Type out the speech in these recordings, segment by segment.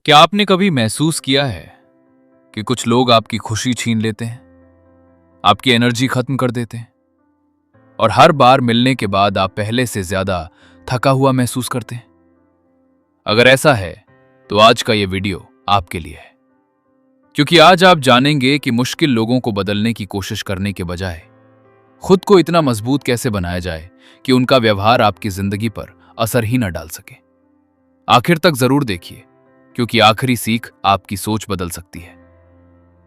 क्या आपने कभी महसूस किया है कि कुछ लोग आपकी खुशी छीन लेते हैं, आपकी एनर्जी खत्म कर देते हैं और हर बार मिलने के बाद आप पहले से ज्यादा थका हुआ महसूस करते हैं? अगर ऐसा है तो आज का ये वीडियो आपके लिए है, क्योंकि आज आप जानेंगे कि मुश्किल लोगों को बदलने की कोशिश करने के बजाय खुद को इतना मजबूत कैसे बनाया जाए कि उनका व्यवहार आपकी जिंदगी पर असर ही न डाल सके। आखिर तक जरूर देखिए, क्योंकि आखिरी सीख आपकी सोच बदल सकती है।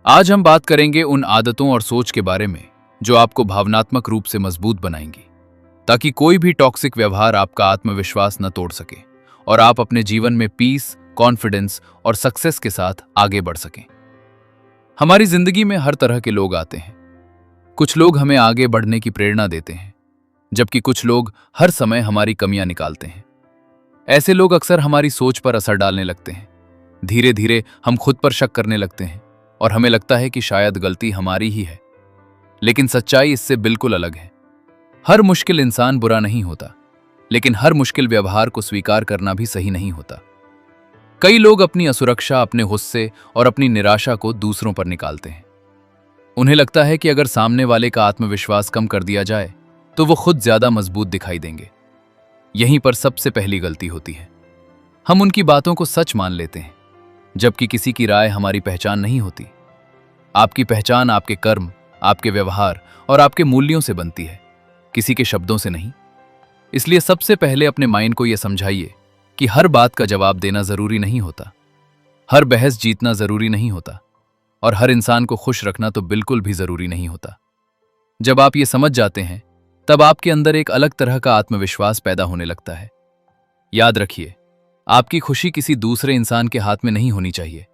आज हम बात करेंगे उन आदतों और सोच के बारे में जो आपको भावनात्मक रूप से मजबूत बनाएंगी, ताकि कोई भी टॉक्सिक व्यवहार आपका आत्मविश्वास न तोड़ सके और आप अपने जीवन में पीस, कॉन्फिडेंस और सक्सेस के साथ आगे बढ़ सकें। हमारी जिंदगी में हर तरह के लोग आते हैं। कुछ लोग हमें आगे बढ़ने की प्रेरणा देते हैं, जबकि कुछ लोग हर समय हमारी कमियां निकालते हैं। ऐसे लोग अक्सर हमारी सोच पर असर डालने लगते हैं। धीरे धीरे हम खुद पर शक करने लगते हैं और हमें लगता है कि शायद गलती हमारी ही है। लेकिन सच्चाई इससे बिल्कुल अलग है। हर मुश्किल इंसान बुरा नहीं होता, लेकिन हर मुश्किल व्यवहार को स्वीकार करना भी सही नहीं होता। कई लोग अपनी असुरक्षा, अपने गुस्से और अपनी निराशा को दूसरों पर निकालते हैं। उन्हें लगता है कि अगर सामने वाले का आत्मविश्वास कम कर दिया जाए तो वो खुद ज्यादा मजबूत दिखाई देंगे। यहीं पर सबसे पहली गलती होती है। हम उनकी बातों को सच मान लेते हैं, जबकि किसी की राय हमारी पहचान नहीं होती। आपकी पहचान आपके कर्म, आपके व्यवहार और आपके मूल्यों से बनती है, किसी के शब्दों से नहीं। इसलिए सबसे पहले अपने माइंड को यह समझाइए कि हर बात का जवाब देना जरूरी नहीं होता, हर बहस जीतना जरूरी नहीं होता और हर इंसान को खुश रखना तो बिल्कुल भी जरूरी नहीं होता। जब आप ये समझ जाते हैं, तब आपके अंदर एक अलग तरह का आत्मविश्वास पैदा होने लगता है। याद रखिए, आपकी खुशी किसी दूसरे इंसान के हाथ में नहीं होनी चाहिए।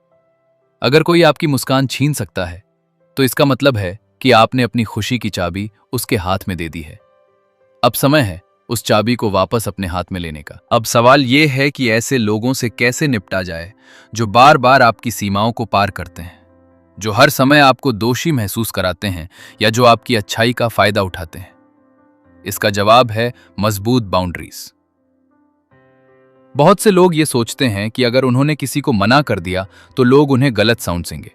अगर कोई आपकी मुस्कान छीन सकता है, तो इसका मतलब है कि आपने अपनी खुशी की चाबी उसके हाथ में दे दी है। अब समय है उस चाबी को वापस अपने हाथ में लेने का। अब सवाल यह है कि ऐसे लोगों से कैसे निपटा जाए जो बार बार आपकी सीमाओं को पार करते हैं, जो हर समय आपको दोषी महसूस कराते हैं या जो आपकी अच्छाई का फायदा उठाते हैं। इसका जवाब है मजबूत बाउंड्रीज। बहुत से लोग ये सोचते हैं कि अगर उन्होंने किसी को मना कर दिया तो लोग उन्हें गलत समझेंगे।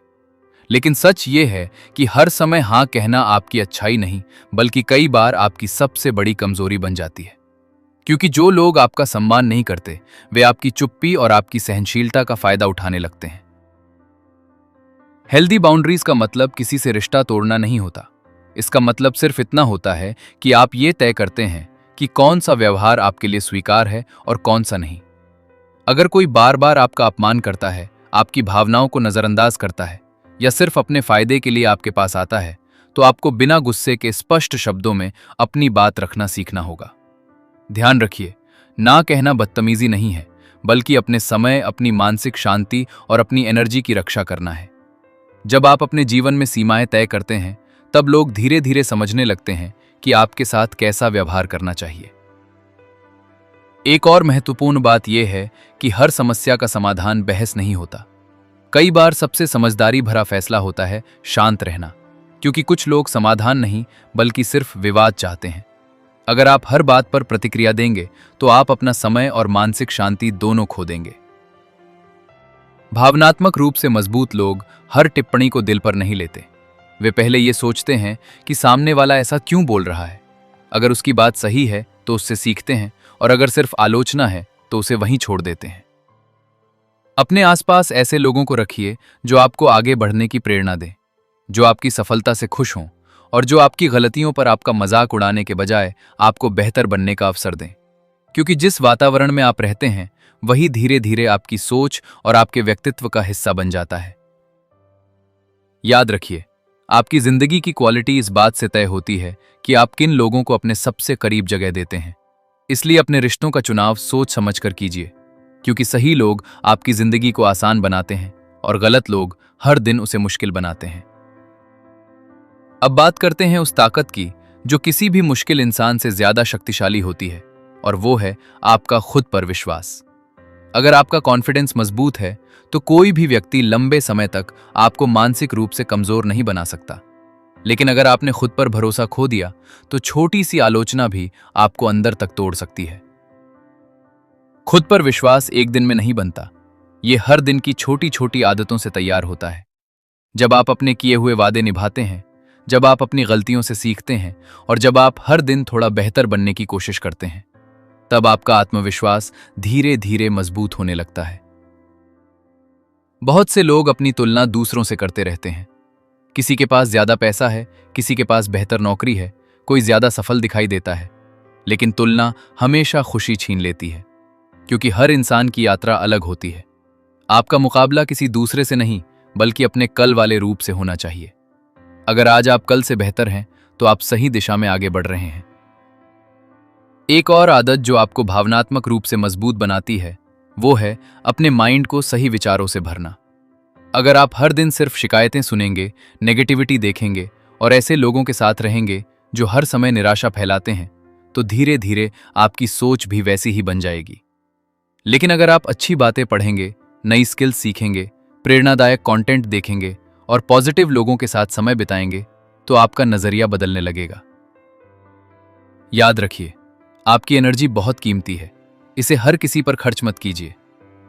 लेकिन सच ये है कि हर समय हाँ कहना आपकी अच्छाई नहीं, बल्कि कई बार आपकी सबसे बड़ी कमजोरी बन जाती है। क्योंकि जो लोग आपका सम्मान नहीं करते, वे आपकी चुप्पी और आपकी सहनशीलता का फायदा उठाने लगते हैं। हेल्दी बाउंड्रीज का मतलब किसी से रिश्ता तोड़ना नहीं होता। इसका मतलब सिर्फ इतना होता है कि आप ये तय करते हैं कि कौन सा व्यवहार आपके लिए स्वीकार है और कौन सा नहीं। अगर कोई बार बार आपका अपमान करता है, आपकी भावनाओं को नजरअंदाज करता है या सिर्फ अपने फायदे के लिए आपके पास आता है, तो आपको बिना गुस्से के स्पष्ट शब्दों में अपनी बात रखना सीखना होगा। ध्यान रखिए, ना कहना बदतमीजी नहीं है, बल्कि अपने समय, अपनी मानसिक शांति और अपनी एनर्जी की रक्षा करना है। जब आप अपने जीवन में सीमाएं तय करते हैं, तब लोग धीरे धीरे समझने लगते हैं कि आपके साथ कैसा व्यवहार करना चाहिए। एक और महत्वपूर्ण बात यह है कि हर समस्या का समाधान बहस नहीं होता। कई बार सबसे समझदारी भरा फैसला होता है शांत रहना, क्योंकि कुछ लोग समाधान नहीं बल्कि सिर्फ विवाद चाहते हैं। अगर आप हर बात पर प्रतिक्रिया देंगे तो आप अपना समय और मानसिक शांति दोनों खो देंगे। भावनात्मक रूप से मजबूत लोग हर टिप्पणी को दिल पर नहीं लेते। वे पहले ये सोचते हैं कि सामने वाला ऐसा क्यों बोल रहा है। अगर उसकी बात सही है तो उससे सीखते हैं, और अगर सिर्फ आलोचना है तो उसे वहीं छोड़ देते हैं। अपने आसपास ऐसे लोगों को रखिए जो आपको आगे बढ़ने की प्रेरणा दें, जो आपकी सफलता से खुश हों और जो आपकी गलतियों पर आपका मजाक उड़ाने के बजाय आपको बेहतर बनने का अवसर दें। क्योंकि जिस वातावरण में आप रहते हैं, वही धीरे धीरे आपकी सोच और आपके व्यक्तित्व का हिस्सा बन जाता है। याद रखिए, आपकी जिंदगी की क्वालिटी इस बात से तय होती है कि आप किन लोगों को अपने सबसे करीब जगह देते हैं। इसलिए अपने रिश्तों का चुनाव सोच समझकर कीजिए, क्योंकि सही लोग आपकी जिंदगी को आसान बनाते हैं और गलत लोग हर दिन उसे मुश्किल बनाते हैं। अब बात करते हैं उस ताकत की जो किसी भी मुश्किल इंसान से ज्यादा शक्तिशाली होती है, और वो है आपका खुद पर विश्वास। अगर आपका कॉन्फिडेंस मजबूत है तो कोई भी व्यक्ति लंबे समय तक आपको मानसिक रूप से कमजोर नहीं बना सकता। लेकिन अगर आपने खुद पर भरोसा खो दिया तो छोटी सी आलोचना भी आपको अंदर तक तोड़ सकती है। खुद पर विश्वास एक दिन में नहीं बनता, ये हर दिन की छोटी छोटी आदतों से तैयार होता है। जब आप अपने किए हुए वादे निभाते हैं, जब आप अपनी गलतियों से सीखते हैं और जब आप हर दिन थोड़ा बेहतर बनने की कोशिश करते हैं, तब आपका आत्मविश्वास धीरे धीरे मजबूत होने लगता है। बहुत से लोग अपनी तुलना दूसरों से करते रहते हैं। किसी के पास ज्यादा पैसा है, किसी के पास बेहतर नौकरी है, कोई ज्यादा सफल दिखाई देता है। लेकिन तुलना हमेशा खुशी छीन लेती है, क्योंकि हर इंसान की यात्रा अलग होती है। आपका मुकाबला किसी दूसरे से नहीं, बल्कि अपने कल वाले रूप से होना चाहिए। अगर आज आप कल से बेहतर हैं, तो आप सही दिशा में आगे बढ़ रहे हैं। एक और आदत जो आपको भावनात्मक रूप से मजबूत बनाती है, वो है अपने माइंड को सही विचारों से भरना। अगर आप हर दिन सिर्फ शिकायतें सुनेंगे, नेगेटिविटी देखेंगे और ऐसे लोगों के साथ रहेंगे जो हर समय निराशा फैलाते हैं, तो धीरे धीरे आपकी सोच भी वैसी ही बन जाएगी। लेकिन अगर आप अच्छी बातें पढ़ेंगे, नई स्किल्स सीखेंगे, प्रेरणादायक कंटेंट देखेंगे और पॉजिटिव लोगों के साथ समय बिताएंगे, तो आपका नजरिया बदलने लगेगा। याद रखिए, आपकी एनर्जी बहुत कीमती है। इसे हर किसी पर खर्च मत कीजिए।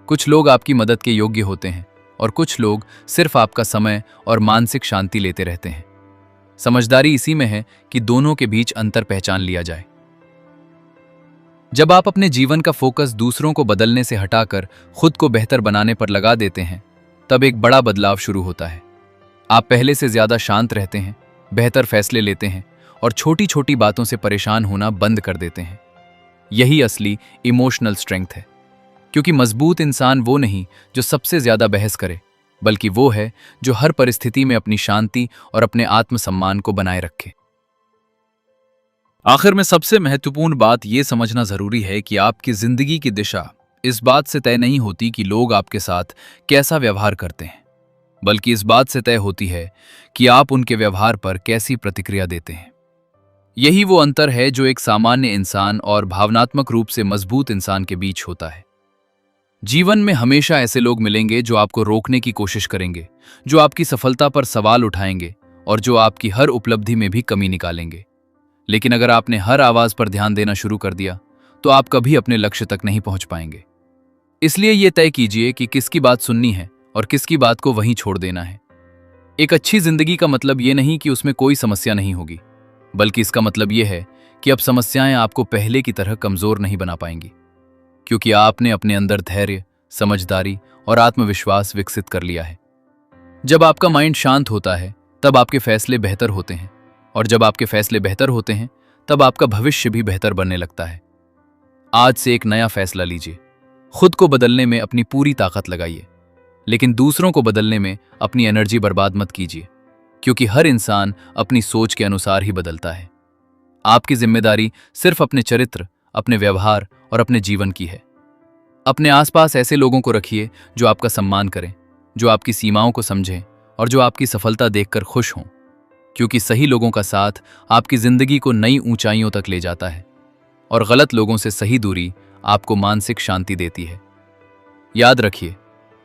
कुछ लोग आपकी मदद के योग्य होते हैं और कुछ लोग सिर्फ आपका समय और मानसिक शांति लेते रहते हैं। समझदारी इसी में है कि दोनों के बीच अंतर पहचान लिया जाए। जब आप अपने जीवन का फोकस दूसरों को बदलने से हटाकर खुद को बेहतर बनाने पर लगा देते हैं, तब एक बड़ा बदलाव शुरू होता है। आप पहले से ज्यादा शांत रहते हैं, बेहतर फैसले लेते हैं और छोटी छोटी बातों से परेशान होना बंद कर देते हैं। यही असली इमोशनल स्ट्रेंथ है, क्योंकि मजबूत इंसान वो नहीं जो सबसे ज्यादा बहस करे, बल्कि वो है जो हर परिस्थिति में अपनी शांति और अपने आत्मसम्मान को बनाए रखे। आखिर में सबसे महत्वपूर्ण बात यह समझना जरूरी है कि आपकी जिंदगी की दिशा इस बात से तय नहीं होती कि लोग आपके साथ कैसा व्यवहार करते हैं, बल्कि इस बात से तय होती है कि आप उनके व्यवहार पर कैसी प्रतिक्रिया देते हैं। यही वो अंतर है जो एक सामान्य इंसान और भावनात्मक रूप से मजबूत इंसान के बीच होता है। जीवन में हमेशा ऐसे लोग मिलेंगे जो आपको रोकने की कोशिश करेंगे, जो आपकी सफलता पर सवाल उठाएंगे और जो आपकी हर उपलब्धि में भी कमी निकालेंगे। लेकिन अगर आपने हर आवाज पर ध्यान देना शुरू कर दिया, तो आप कभी अपने लक्ष्य तक नहीं पहुंच पाएंगे। इसलिए यह तय कीजिए कि किसकी बात सुननी है और किसकी बात को वहीं छोड़ देना है। एक अच्छी जिंदगी का मतलब यह नहीं कि उसमें कोई समस्या नहीं होगी, बल्कि इसका मतलब यह है कि अब समस्याएं आपको पहले की तरह कमजोर नहीं बना पाएंगी, क्योंकि आपने अपने अंदर धैर्य, समझदारी और आत्मविश्वास विकसित कर लिया है। जब आपका माइंड शांत होता है, तब आपके फैसले बेहतर होते हैं, और जब आपके फैसले बेहतर होते हैं, तब आपका भविष्य भी बेहतर बनने लगता है। आज से एक नया फैसला लीजिए। खुद को बदलने में अपनी पूरी ताकत लगाइए, लेकिन दूसरों को बदलने में अपनी एनर्जी बर्बाद मत कीजिए, क्योंकि हर इंसान अपनी सोच के अनुसार ही बदलता है। आपकी जिम्मेदारी सिर्फ अपने चरित्र, अपने व्यवहार और अपने जीवन की है। अपने आसपास ऐसे लोगों को रखिए जो आपका सम्मान करें, जो आपकी सीमाओं को समझें और जो आपकी सफलता देखकर खुश हों, क्योंकि सही लोगों का साथ आपकी जिंदगी को नई ऊंचाइयों तक ले जाता है और गलत लोगों से सही दूरी आपको मानसिक शांति देती है। याद रखिए,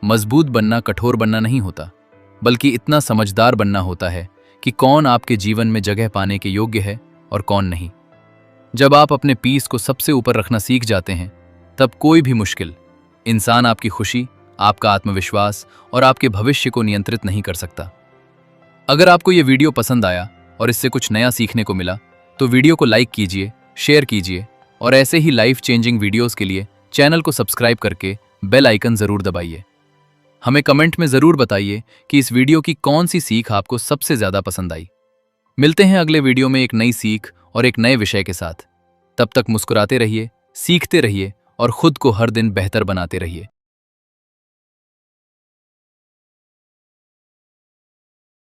मजबूत बनना कठोर बनना नहीं होता, बल्कि इतना समझदार बनना होता है कि कौन आपके जीवन में जगह पाने के योग्य है और कौन नहीं। जब आप अपने पीस को सबसे ऊपर रखना सीख जाते हैं, तब कोई भी मुश्किल इंसान आपकी खुशी, आपका आत्मविश्वास और आपके भविष्य को नियंत्रित नहीं कर सकता। अगर आपको यह वीडियो पसंद आया और इससे कुछ नया सीखने को मिला, तो वीडियो को लाइक कीजिए, शेयर कीजिए और ऐसे ही लाइफ चेंजिंग वीडियोस के लिए चैनल को सब्सक्राइब करके बेल आइकन जरूर दबाइए। हमें कमेंट में जरूर बताइए कि इस वीडियो की कौन सी सीख आपको सबसे ज्यादा पसंद आई। मिलते हैं अगले वीडियो में एक नई सीख और एक नए विषय के साथ। तब तक मुस्कुराते रहिए, सीखते रहिए और खुद को हर दिन बेहतर बनाते रहिए।